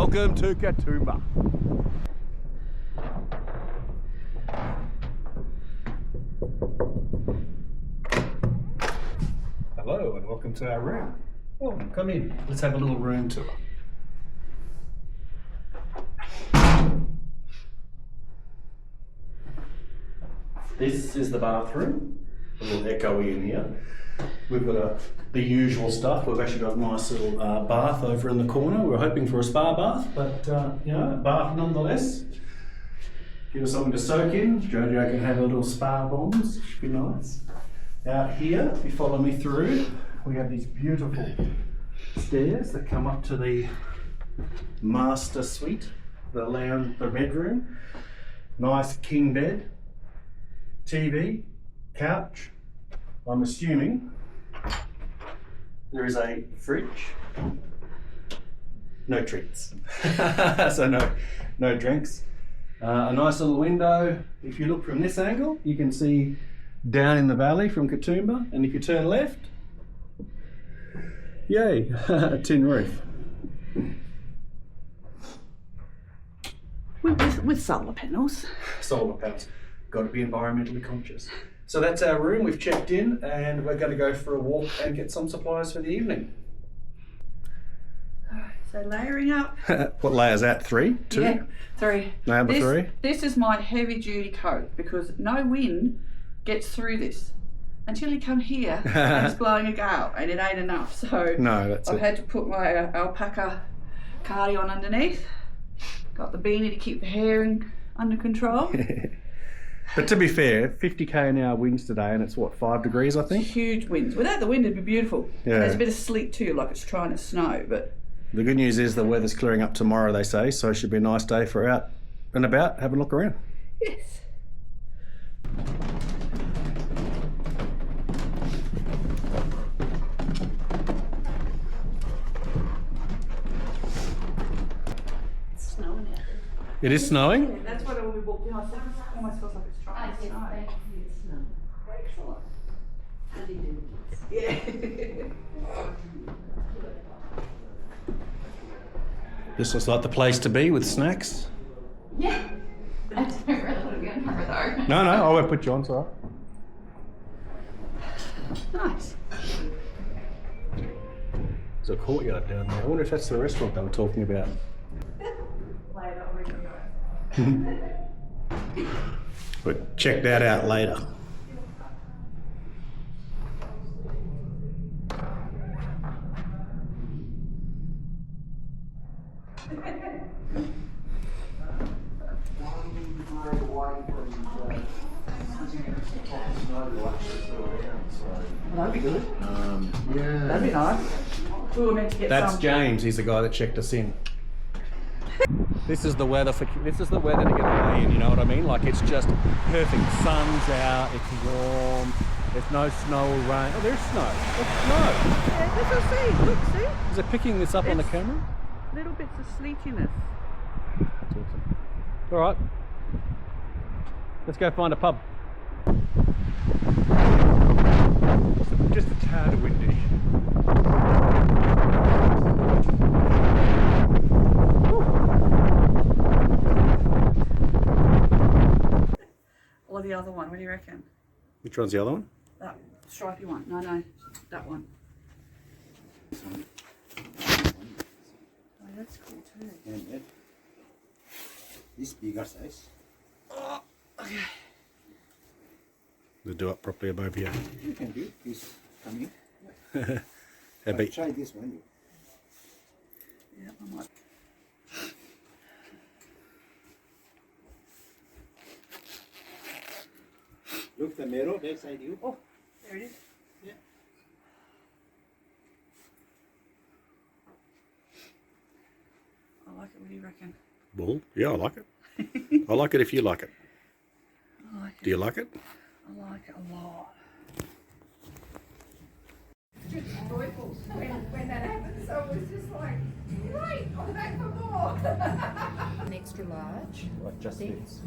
Welcome to Katoomba. Hello and welcome to our room. Oh, come in. Let's have a little room tour. This is the bathroom. A little echoey in here. We've got the usual stuff. We've actually got a nice little bath over in the corner. We're hoping for a spa bath, but you know, a bath nonetheless. Give us something to soak in. Jojo can have a little spa bombs. Should be nice. Out here, if you follow me through, we have these beautiful stairs that come up to the master suite, the lounge, the bedroom. Nice king bed, TV, couch. I'm assuming there is a fridge. No treats. So no drinks. A nice little window. If you look from this angle, you can see down in the valley from Katoomba, and if you turn left, yay, a tin roof. With solar panels. Solar panels. Got to be environmentally conscious. So that's our room. We've checked in and we're going to go for a walk and get some supplies for the evening. So layering up. What layer is that? 3? 2? Yeah, 3. Number 3? This is my heavy duty coat because no wind gets through this until you come here and it's blowing a gale and it ain't enough. So no, that's I've had to put my alpaca cardi on underneath. Got the beanie to keep the hair under control. But to be fair, 50k an hour winds today and it's what, 5 degrees I think? Huge winds. Without the wind it'd be beautiful. Yeah. And there's a bit of sleet too, like it's trying to snow, but the good news is the weather's clearing up tomorrow, they say, so it should be a nice day for out and about, having a look around. yes. It's snowing out there. It is snowing? Yeah, that's why when we walked in, I said, it almost feels like it's trying to snow. Excellent. Yeah. This looks like the place to be with snacks. Yeah. I don't really want to be on her though. No, I won't put you on, sorry. Nice. There's a courtyard down there. I wonder if that's the restaurant they were talking about. But check that out later. That'd be good. Yeah. That'd be nice. We were meant to get That's some. James. He's the guy that checked us in. This is the weather to get away in. You know what I mean? Like it's just perfect. Sun's out. It's warm. There's no snow or rain. Oh, there's snow. There's snow. Yeah, that's what I see. Look, see? Is it picking this up on the camera? Little bits of sleetiness. That's awesome. All right. Let's go find a pub. Just a tad windy. Or the other one, what do you reckon? Which one's the other one? That stripy one. No, that one. Oh, that's cool too. And this bigger size. Oh, okay. We'll do it properly above here. You can do this coming. Try this one. Yeah, I might. Look the mirror, that side you. Oh, there it is. Yeah. I like it. What do you reckon? Well, yeah, I like it. I like it if you like it. I like it. Do you like it? I like it a lot. Joyful when that happened, so it was just like, great, I'm back for more. An extra large. Like just fits.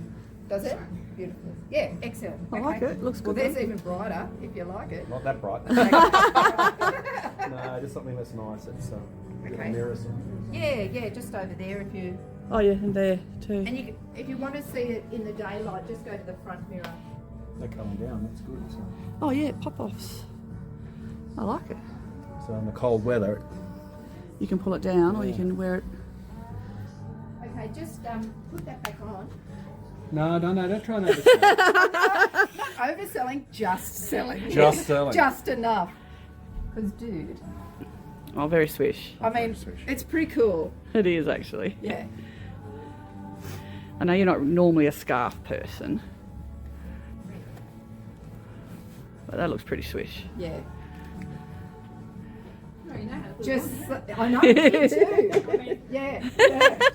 Does it? Beautiful. Yeah, excellent. I like it. Looks Well, good. there's even brighter if you like it. Not that bright. No, just something that's nice. It's got Okay. mirrors. Yeah, just over there if you. Oh yeah, and there too. And you, if you want to see it in the daylight, just go to the front mirror. They're coming down, that's good. So, Oh yeah, pop-offs. I like it. so in the cold weather, You can pull it down or you can wear it. Okay, just put that back on. no, don't try and oversell. Not overselling, just selling. Just selling. Just enough. Because, dude, Oh, very swish. I mean, it's pretty cool. It is actually. Yeah. I know you're not normally a scarf person, but that looks pretty swish. Yeah. No, you know how to put Just, it on. I know, me too. Yeah,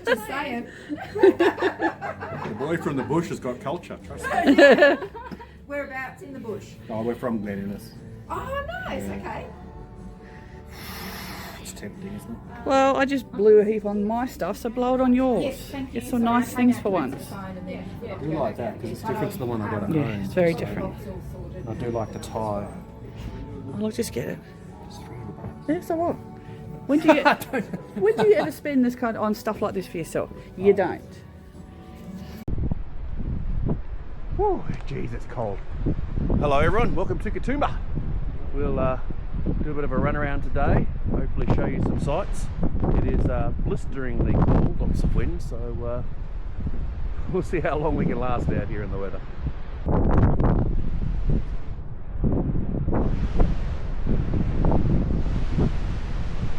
just saying. The boy from the bush has got culture, trust me. Whereabouts in the bush? Oh, we're from Glen Innes. Oh, nice, okay. It's tempting, isn't it? Well, I just blew a heap on my stuff, so blow it on yours. Yes, thank you. Get some nice things for once. I do like that because it's different to the one I got at Yeah, home. it's very different. I do like the tie. I'll just get it. It's £300. Yeah, so what? When do you when do you ever spend this kind on stuff like this for yourself? You don't. Whew, geez, it's cold. Hello everyone, welcome to Katoomba. We'll do a bit of a run around today, hopefully show you some sights. It is blisteringly cold, lots of wind, so we'll see how long we can last out here in the weather.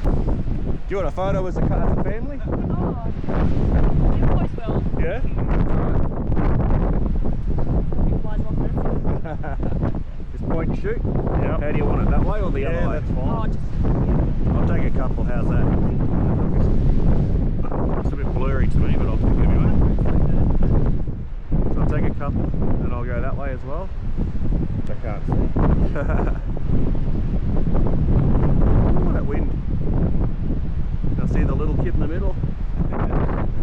Do you want a photo as a family? Oh, you always will. Yeah? Just point and shoot. Yeah. How do you want it? That way or the other way? That's fine. Oh, just, I'll take a couple. How's that? It's a bit blurry to me, but I'll take it anyway. So I'll take a couple and I'll go that way as well. I can't see. Ooh, that wind. Now see the little kid in the middle?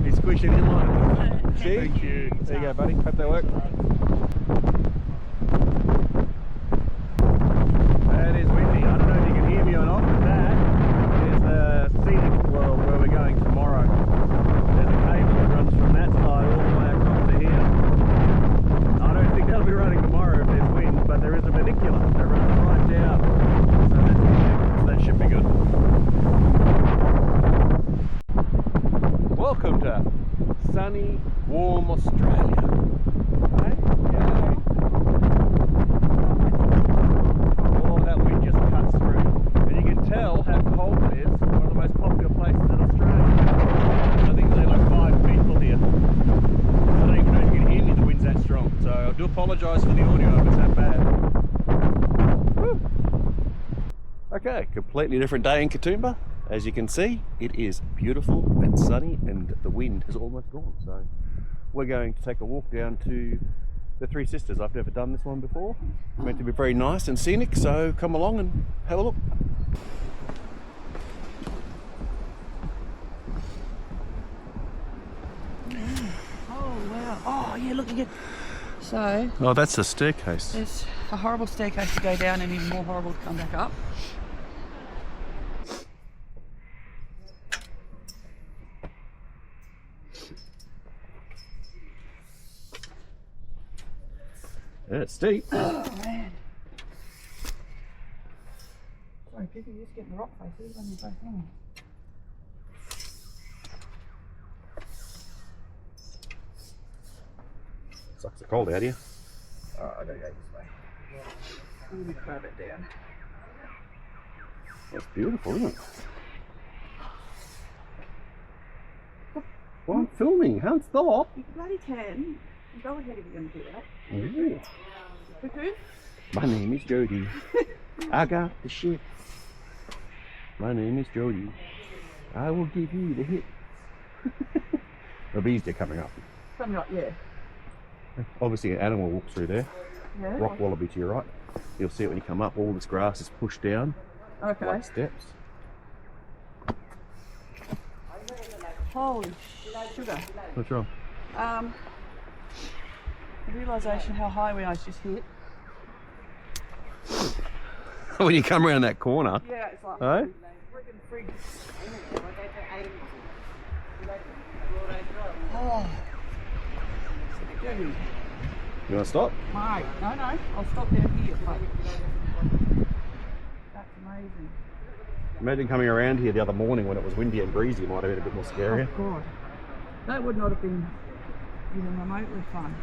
He's squishing in like it. See? Thank you. There you go, buddy. Hope they work. That is windy. I don't know if you can hear me or not, but that is the Scenic World where we're going tomorrow. There's a cable that runs from that side all the way across to here. I don't think they'll be running tomorrow if there's wind, but there is a vernacular that runs right down. So that should be good. Welcome to sunny, warm Australia. Hey? Yay. Oh, that wind just cuts through. And you can tell how cold it is. One of the most popular places in Australia. I think there's like 5 people here. I don't even know if you can hear me, the wind's that strong. So I do apologise for the audio if it's that bad. Woo. Okay, completely different day in Katoomba. As you can see, it is beautiful and sunny and the wind has almost gone. So we're going to take a walk down to the Three Sisters. I've never done this one before. It's meant to be very nice and scenic, so come along and have a look. Oh wow! Oh yeah, look again. So Oh, that's the staircase. there's a horrible staircase to go down, and even more horrible to come back up. Yeah, it's steep. Oh man! Sorry, people, you're just getting the rock faces when you're both on. Sucks the cold out here. Oh, I gotta go this way. Let me grab it down. That's beautiful, isn't it? Well, I'm filming. Can't stop. You bloody can. Go ahead if you're going to do that. Ooh. Cuckoo? My name is Jody. I got the shit. My name is Jody. I will give you the hit. The bees are coming up. Something like, yeah. Obviously an animal walks through there. Yeah. Rock wallaby to your right. You'll see it when you come up. All this grass is pushed down Okay. like steps. Holy sugar. What's wrong? The realisation how high we are just hit. When you come around that corner. Yeah, it's like Oh? friggin' frig. journey. You want to stop? Mate, no, I'll stop down here. Mate. That's amazing. Imagine coming around here the other morning when it was windy and breezy. It might have been a bit more scary. Oh, God. That would not have been even remotely fun.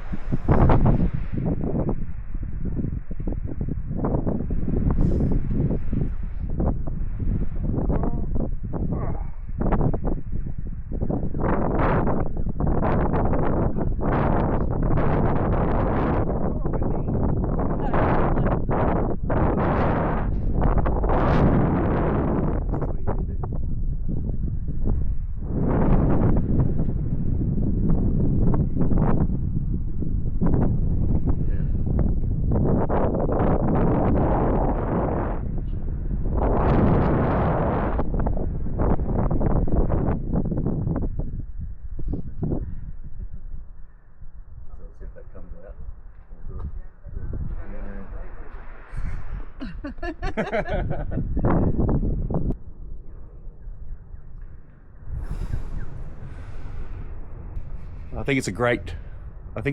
I think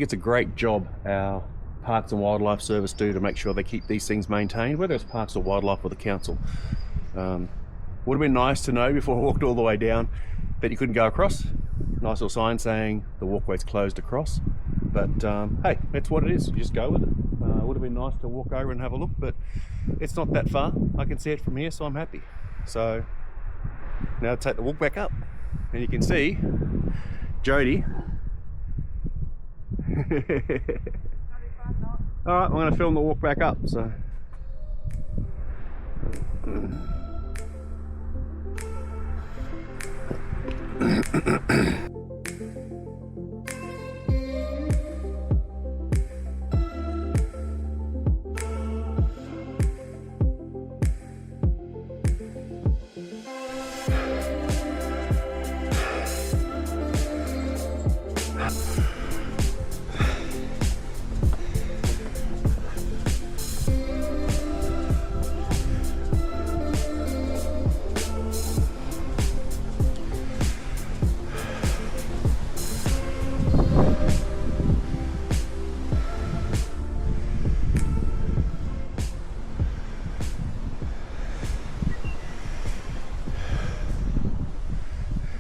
it's a great job our Parks and Wildlife Service do to make sure they keep these things maintained, whether it's Parks or Wildlife or the council. Would have been nice to know before I walked all the way down that you couldn't go across. Nice little sign saying the walkway's closed across. But hey, that's what it is. You just go with it. Would have been nice to walk over and have a look, but it's not that far. I can see it from here, so I'm happy. So now take the walk back up, and you can see Jody. All right, I'm going to film the walk back up. So.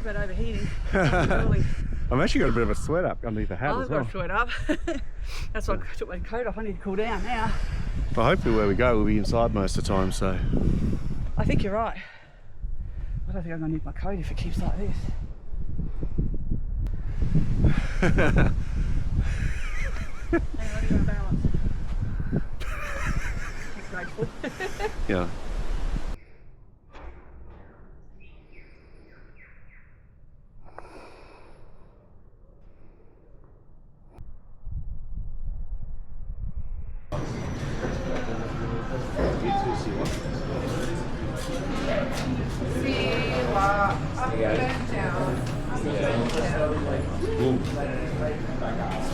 About overheating. I've actually got a bit of a sweat up underneath the hat I've as well. got a sweat up. That's why I took my coat off. I need to cool down now. But hopefully where we go we'll be inside most of the time, so. I think you're right. I don't think I'm going to need my coat if it keeps like this. Hang on, let me go and balance. That's grateful. Yeah.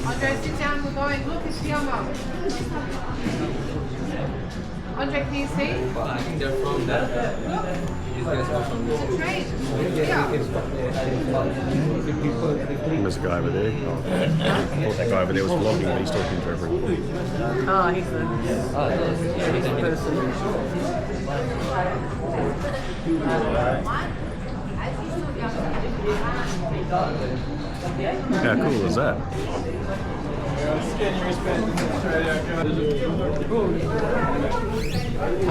Andre, sit down, we're going. Look, it's your mum. Andre, can you see? I think they're from that. These guys are from this. Great. Yeah. There's a guy over there. I thought that guy over there was vlogging, but he's talking to everyone. Oh, he's the person. How cool is that?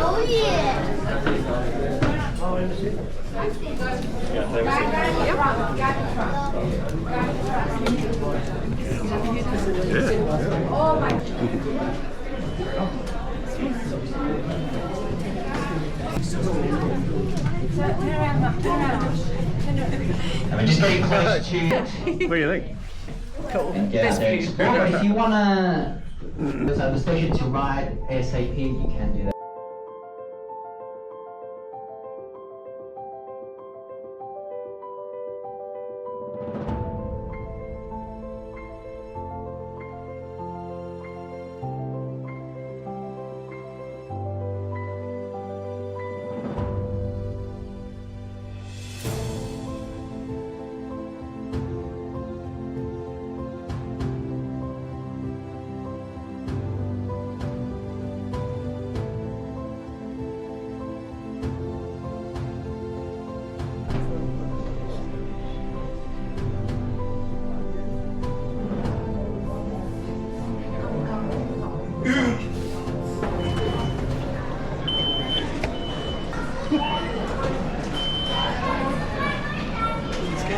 Oh, yeah. Oh, I'm just very close to. What do you think? Cool. Yeah, if you wanna, there's a station to ride ASAP, you can do that.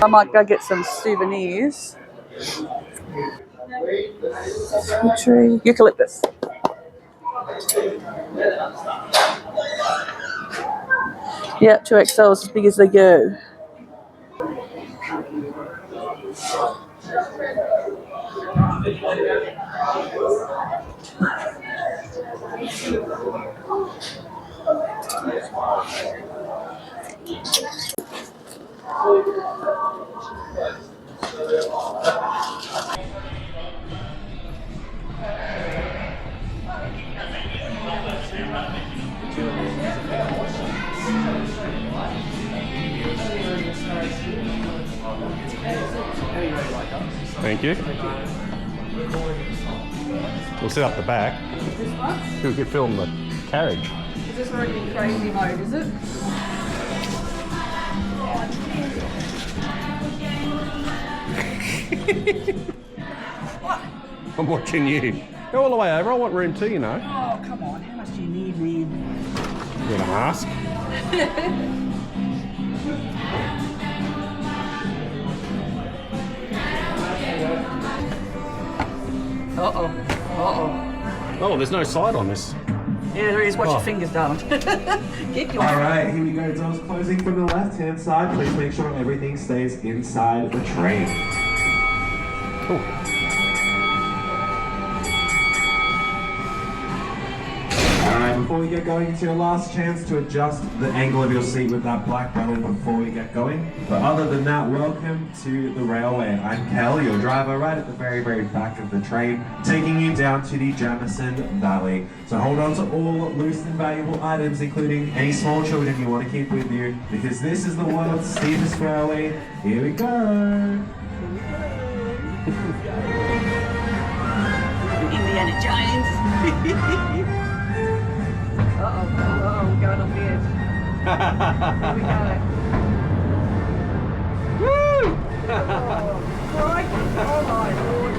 I might go get some souvenirs. Tree, eucalyptus. Yeah, 2XL is as big as they go. Thank you. We'll set up the back. This one? We could film the carriage. Is this already in crazy mode, is it? I'm watching you. Go all the way over. I want room 2, you know. Oh, come on. How much do you need, man? You're gonna ask. Uh-oh. Uh-oh. Oh, there's no side on this. Yeah, there is. Watch your fingers, darling. Get your... All right, here we go. Doors closing from the left-hand side. Please make sure everything stays inside the train. Cool. Alright, before we get going, it's your last chance to adjust the angle of your seat with that black button before we get going. But other than that, welcome to the railway. I'm Kel, your driver, right at the very, very back of the train, taking you down to the Jamison Valley. So hold on to all loose and valuable items, including any small children you want to keep with you, because this is the world's steepest railway. Here we go! Indiana Jones. Uh-oh, we're going off the edge. Here we go. Woo! Oh, crikey. Oh my Lord.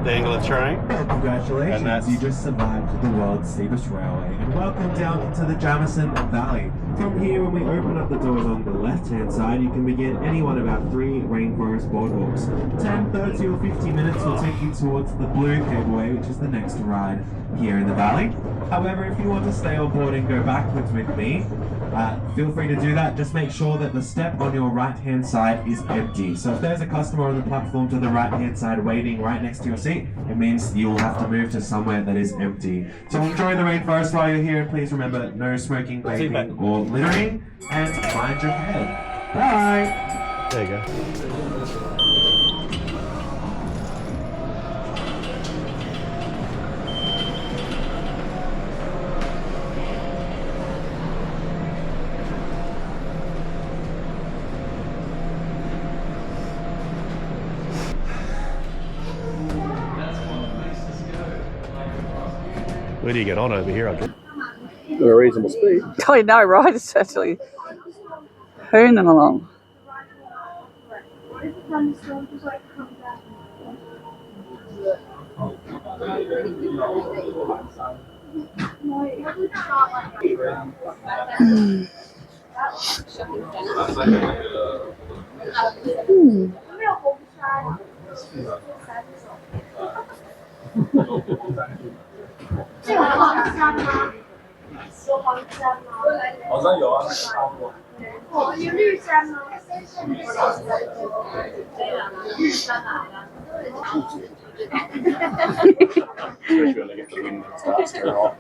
The angle of the train. Well, congratulations, And that's... you just survived the world's steepest railway, and welcome down into the Jamison Valley. From here, when we open up the doors on the left-hand side, you can begin any one of our 3 rainforest boardwalks. 10, 30 or 50 minutes will take you towards the Blue Cableway, which is the next ride here in the valley. However, if you want to stay on board and go backwards with me, feel free to do that. Just make sure that the step on your right-hand side is empty. So if there's a customer on the platform to the right-hand side waiting right next to your seat, it means you'll have to move to somewhere that is empty. So enjoy the rainforest while you're here, and please remember, no smoking, vaping, or littering, and mind your head. Bye! There you go. Where do you get on over here, I guess? At a reasonable speed. I know, right? It's actually hooning along. 好像有啊，有绿山吗？Especially when they get the wind and starts to roll.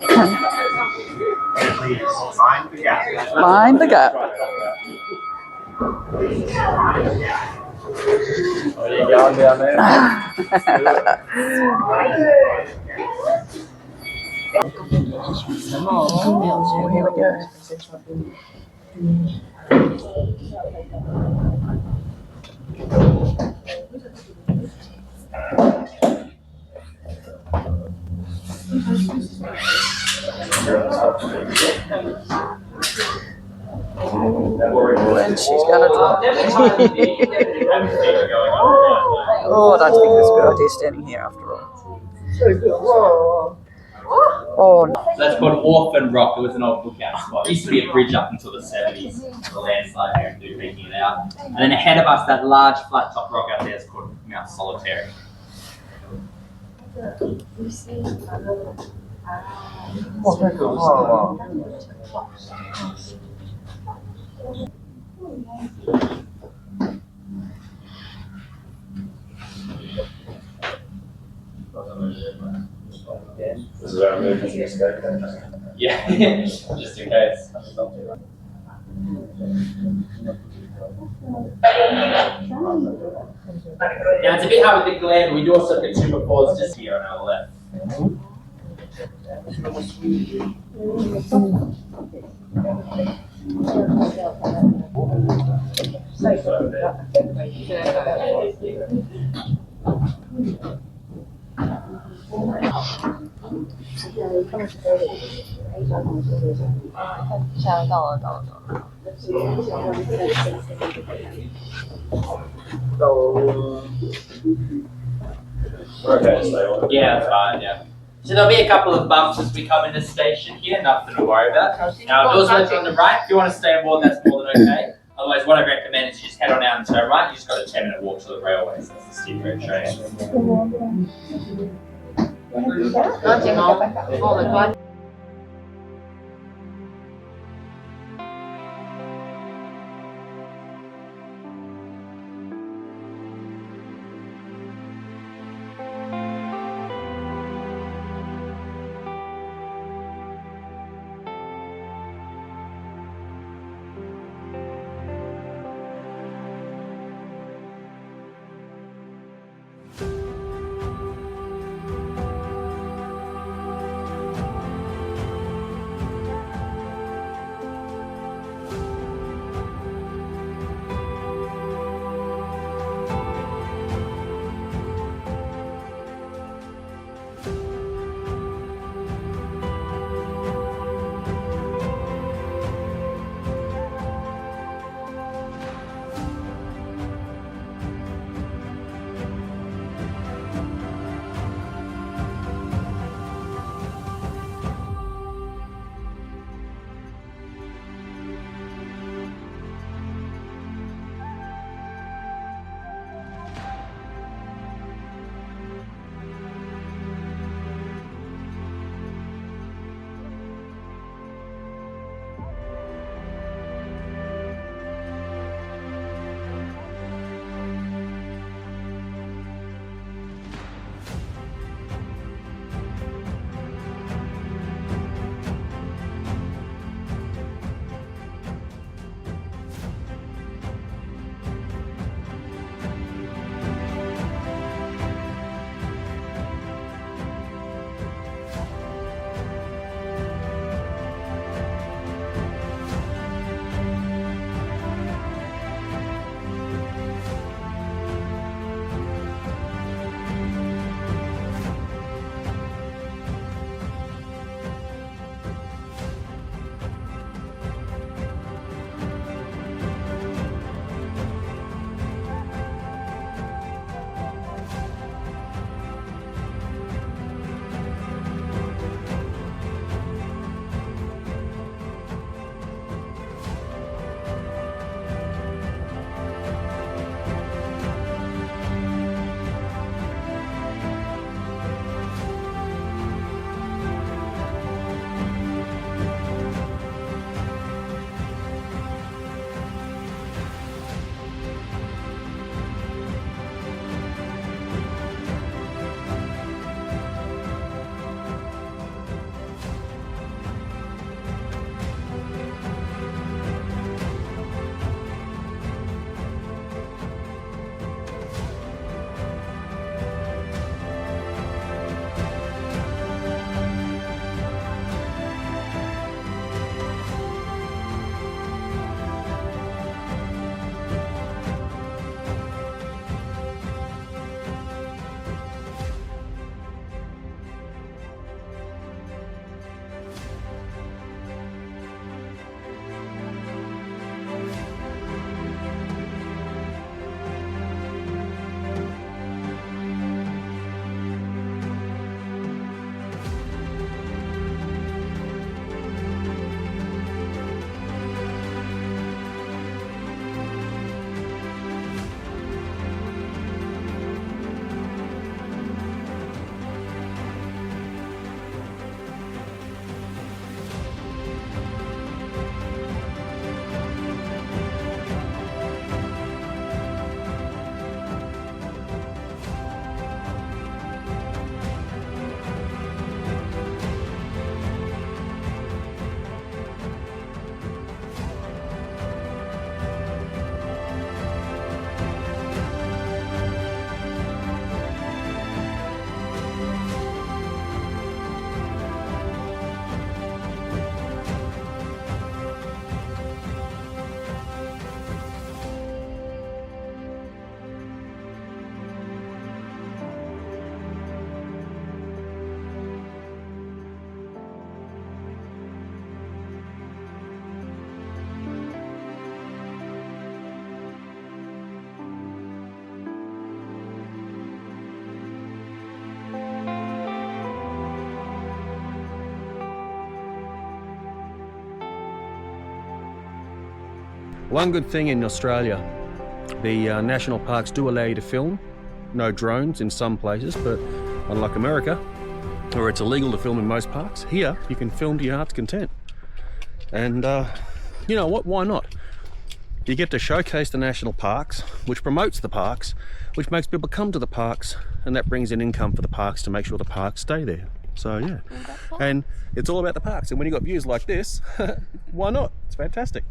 Mind the gap. Oh, you're going down there. Oh, here we go. And she's gonna drop. Oh, I don't think that's a good idea standing here after all. Oh, no. That's called Orphan Rock. It was an old lookout spot. It used to be a bridge up until the 70s. The landslide there and making it out. And then ahead of us, that large flat top rock out there is called Mount Solitary. This is our emergency escape. Yeah, just in case. Yeah, it's a bit hard with the glen. We do also get Katoomba Falls just here on our left. Okay, so Yeah, that's fine, yeah. So there'll be a couple of bumps as we come into station here, nothing to worry about. Now, doors open on the right. If you want to stay on board, that's more than okay. Otherwise, what I recommend is you just head on out and turn right. You just got a 10-minute walk to the railway, so that's the steep road train. One good thing in Australia, the national parks do allow you to film. No drones in some places, but unlike America, where it's illegal to film in most parks, here you can film to your heart's content. And you know what, why not? You get to showcase the national parks, which promotes the parks, which makes people come to the parks, and that brings in income for the parks to make sure the parks stay there. So yeah, and it's all about the parks. And when you've got views like this, why not? It's fantastic.